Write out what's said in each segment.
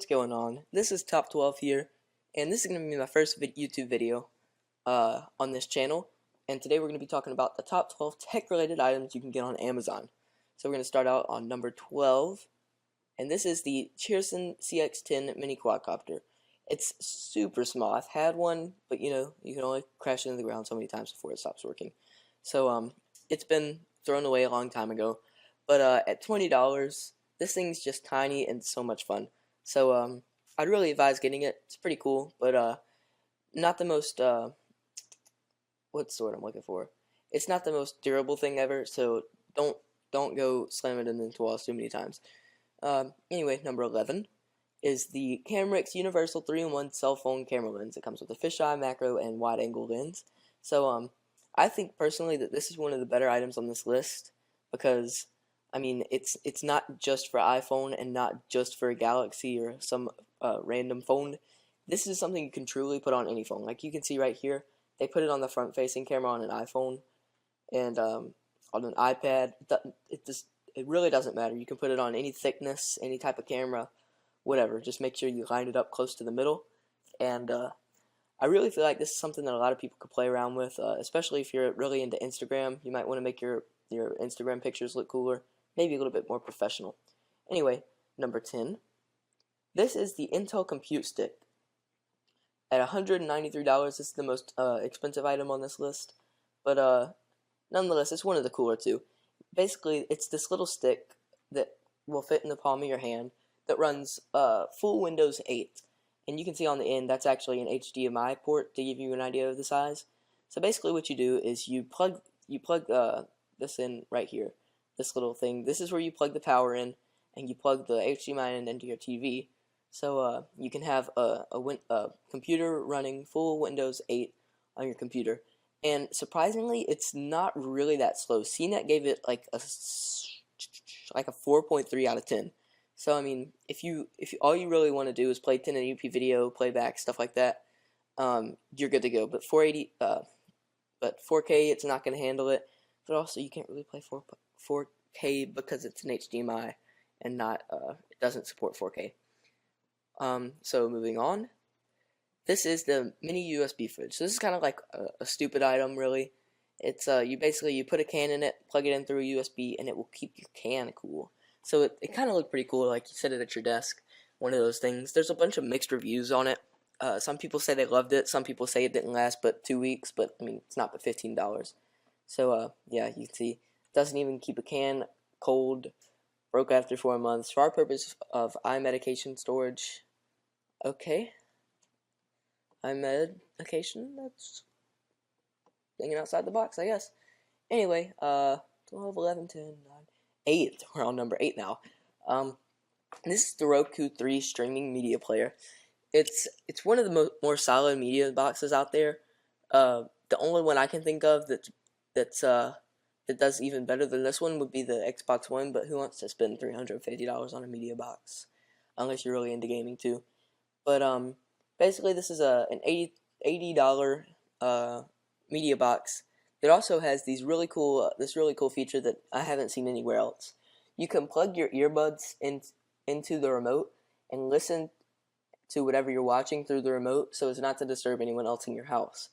what's going on? This is Top 12 here, and this is going to be my first YouTube video on this channel. And today we're going to be talking about the top 12 tech-related items you can get on Amazon. So we're going to start out on number 12, and this is the Cheerson CX-10 mini quadcopter. It's super small. I've had one, but you can only crash it into the ground so many times before it stops working. So it's been thrown away a long time ago, but at $20, this thing's just tiny and so much fun. So I'd really advise getting it. It's pretty cool, but not the most what's the word I'm looking for? It's not the most durable thing ever. So don't go slamming it into walls too many times. Anyway, number 11 is the Camrix Universal 3-in-1 cell phone camera lens. It comes with a fisheye, macro, and wide-angle lens. So I think personally that this is one of the better items on this list because I mean it's not just for iPhone and not just for a Galaxy or some random phone. This is something you can truly put on any phone. Like you can see right here, they put it on the front-facing camera on an iPhone and on an iPad. It really doesn't matter. You can put it on any thickness, any type of camera, whatever. Just make sure you line it up close to the middle. And I really feel like this is something that a lot of people could play around with, especially if you're really into Instagram. You might want to make your Instagram pictures look cooler, maybe a little bit more professional. Anyway, number 10. This is the Intel Compute Stick. At $193, this is the most expensive item on this list, but nonetheless, it's one of the cooler too. Basically, it's this little stick that will fit in the palm of your hand that runs full Windows 8. And you can see on the end, that's actually an HDMI port to give you an idea of the size. So basically what you do is you plug this in right here, this little thing. This is where you plug the power in, and you plug the HDMI in into your TV. So you can have a computer running full Windows 8 on your computer. And surprisingly, it's not really that slow. CNET gave it like a 4.3 out of 10. So I mean, if you all you really want to do is play 1080p video, playback, stuff like that, you're good to go. But 4K, it's not going to handle it. But also, you can't really play 4K because it's an HDMI and not it doesn't support 4K. So moving on, this is the mini USB fridge. So this is kind of like a stupid item, really. It's you put a can in it, plug it in through a USB, and it will keep your can cool. So it kind of looked pretty cool, like you set it at your desk, one of those things. There's a bunch of mixed reviews on it. Some people say they loved it, some people say it didn't last but 2 weeks, but I mean, it's not but $15. So yeah, you can see, it doesn't even keep a can cold, broke after 4 months. For our purpose of iMedication storage, okay. iMedication, that's hanging outside the box, I guess. Anyway, 12, 11, 10, 9, 8. We're on number 8 now. This is the Roku 3 streaming media player. It's one of the more solid media boxes out there. The only one I can think of that does even better than this one would be the Xbox One, but who wants to spend $350 on a media box? Unless you're really into gaming too. But basically this is an $80 media box. It also has this really cool feature that I haven't seen anywhere else. You can plug your earbuds into the remote and listen to whatever you're watching through the remote so as not to disturb anyone else in your house.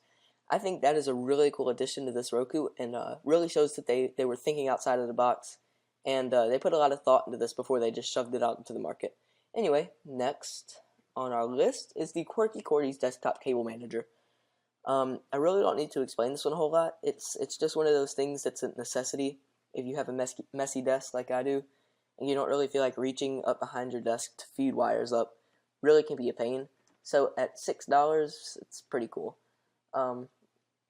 I think that is a really cool addition to this Roku, and really shows that they were thinking outside of the box, and they put a lot of thought into this before they just shoved it out into the market. Anyway, next on our list is the Quirky Cordy's Desktop Cable Manager. I really don't need to explain this one a whole lot. It's just one of those things that's a necessity if you have a messy desk like I do, and you don't really feel like reaching up behind your desk to feed wires up. Really can be a pain. So at $6, it's pretty cool.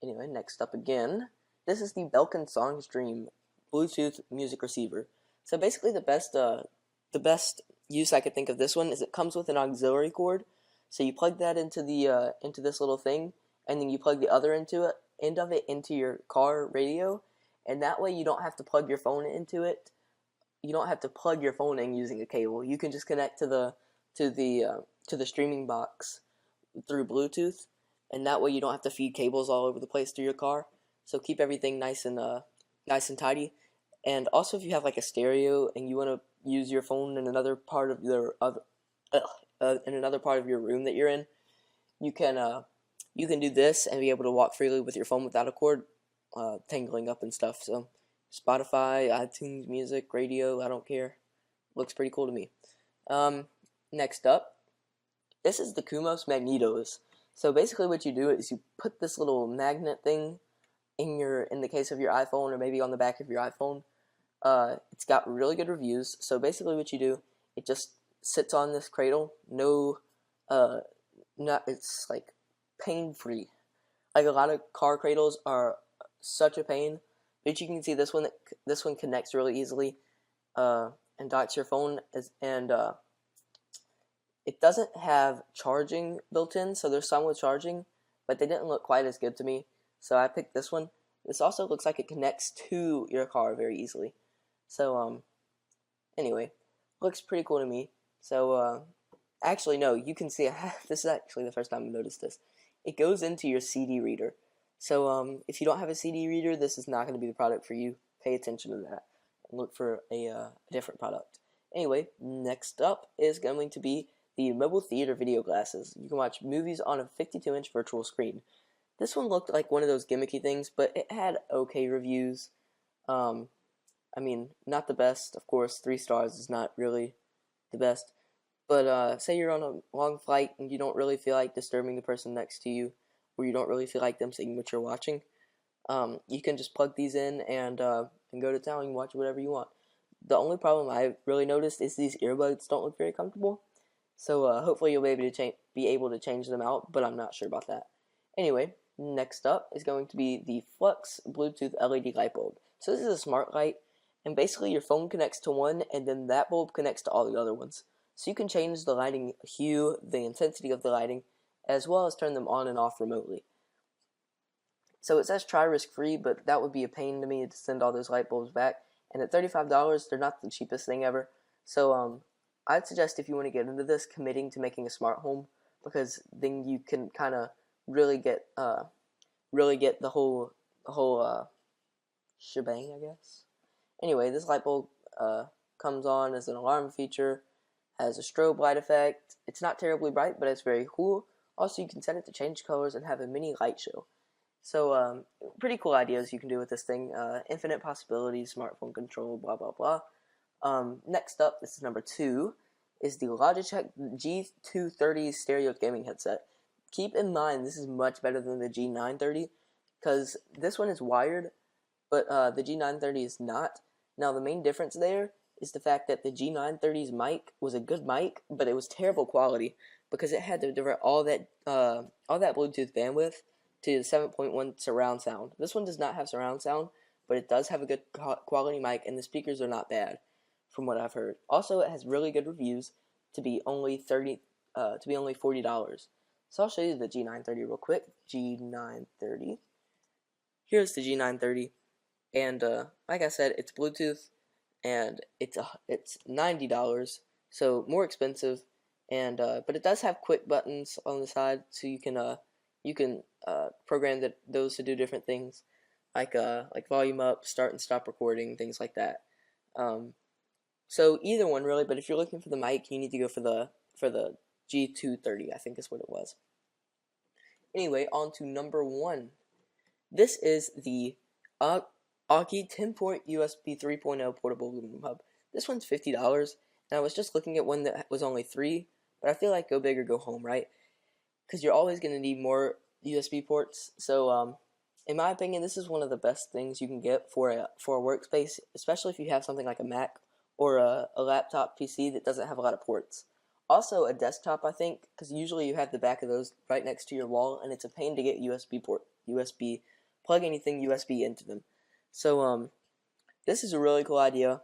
Anyway, next up again, this is the Belkin SongStream Bluetooth music receiver. So basically, the best use I could think of this one is it comes with an auxiliary cord. So you plug that into this little thing, and then you plug the other end of it into your car radio, and that way you don't have to plug your phone into it. You don't have to plug your phone in using a cable. You can just connect to the streaming box through Bluetooth, and that way you don't have to feed cables all over the place through your car. So keep everything nice and tidy. And also, if you have like a stereo and you want to use your phone in another part of in another part of your room that you're in, you can do this and be able to walk freely with your phone without a cord tangling up and stuff. So Spotify, iTunes Music, radio, I don't care. Looks pretty cool to me. Next up, this is the Kumos Magnetos. So basically what you do is you put this little magnet thing in the case of your iPhone, or maybe on the back of your iPhone. It's got really good reviews. So basically what you do, it just sits on this cradle. It's like pain-free. Like a lot of car cradles are such a pain, but you can see this one connects really easily, and docks your phone, and it doesn't have charging built in, so there's some with charging, but they didn't look quite as good to me, so I picked this one. This also looks like it connects to your car very easily. So, anyway, looks pretty cool to me. So, actually, no, you can see, this is actually the first time I noticed this. It goes into your CD reader. So, if you don't have a CD reader, this is not going to be the product for you. Pay attention to that and look for a different product. Anyway, next up is going to be the mobile theater video glasses. You can watch movies on a 52-inch virtual screen. This one looked like one of those gimmicky things, but it had okay reviews. I mean, not the best, of course. 3 stars is not really the best. But say you're on a long flight and you don't really feel like disturbing the person next to you, or you don't really feel like them seeing what you're watching, you can just plug these in and go to town and watch whatever you want. The only problem I really noticed is these earbuds don't look very comfortable. So hopefully you'll be able to change them out, but I'm not sure about that. Anyway, next up is going to be the Flux Bluetooth LED light bulb. So this is a smart light, and basically your phone connects to one, and then that bulb connects to all the other ones. So you can change the lighting hue, the intensity of the lighting, as well as turn them on and off remotely. So it says try risk-free, but that would be a pain to me to send all those light bulbs back. And at $35, they're not the cheapest thing ever. So I'd suggest, if you want to get into this, committing to making a smart home, because then you can kind of really get the whole shebang, I guess. Anyway, this light bulb comes on as an alarm feature, has a strobe light effect. It's not terribly bright, but it's very cool. Also, you can set it to change colors and have a mini light show. So, pretty cool ideas you can do with this thing. Infinite possibilities, smartphone control, blah, blah, blah. Next up, this is number 2, is the Logitech G230 stereo gaming headset. Keep in mind, this is much better than the G930, because this one is wired, but the G930 is not. Now, the main difference there is the fact that the G930's mic was a good mic, but it was terrible quality, because it had to divert all that Bluetooth bandwidth to 7.1 surround sound. This one does not have surround sound, but it does have a good quality mic, and the speakers are not bad, from what I've heard. Also, it has really good reviews to be only $40. So I'll show you the G930 real quick. G930. Here's the G930, and like I said, it's Bluetooth, and it's $90, so more expensive, and but it does have quick buttons on the side, so you can program those to do different things, like volume up, start and stop recording, things like that. So either one really, but if you're looking for the mic, you need to go for the G230, I think is what it was. Anyway, on to number 1. This is the Aukey 10-port USB 3.0 portable aluminum hub. This one's $50, and I was just looking at one that was only $3, but I feel like go big or go home, right? Because you're always going to need more USB ports. So, in my opinion, this is one of the best things you can get for a workspace, especially if you have something like a Mac or a laptop PC that doesn't have a lot of ports. Also, a desktop, I think, because usually you have the back of those right next to your wall, and it's a pain to get plug anything USB into them. So, this is a really cool idea.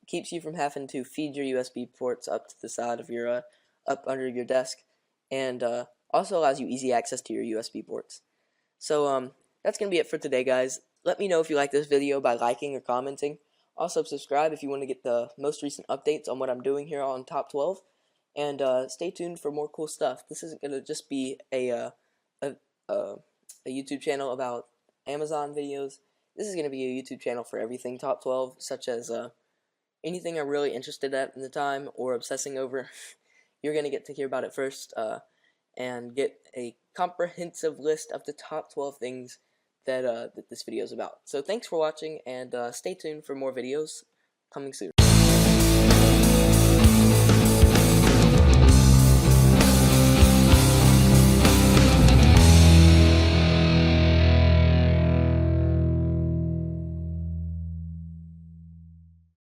Keeps you from having to feed your USB ports up to the side of your, up under your desk, and also allows you easy access to your USB ports. So, that's going to be it for today, guys. Let me know if you like this video by liking or commenting. Also, subscribe if you want to get the most recent updates on what I'm doing here on Top 12. And stay tuned for more cool stuff. This isn't going to just be a YouTube channel about Amazon videos. This is going to be a YouTube channel for everything Top 12, such as anything I'm really interested in the time or obsessing over. you're going to get to hear about it first and get a comprehensive list of the top 12 things that this video is about. So thanks for watching, and stay tuned for more videos coming soon.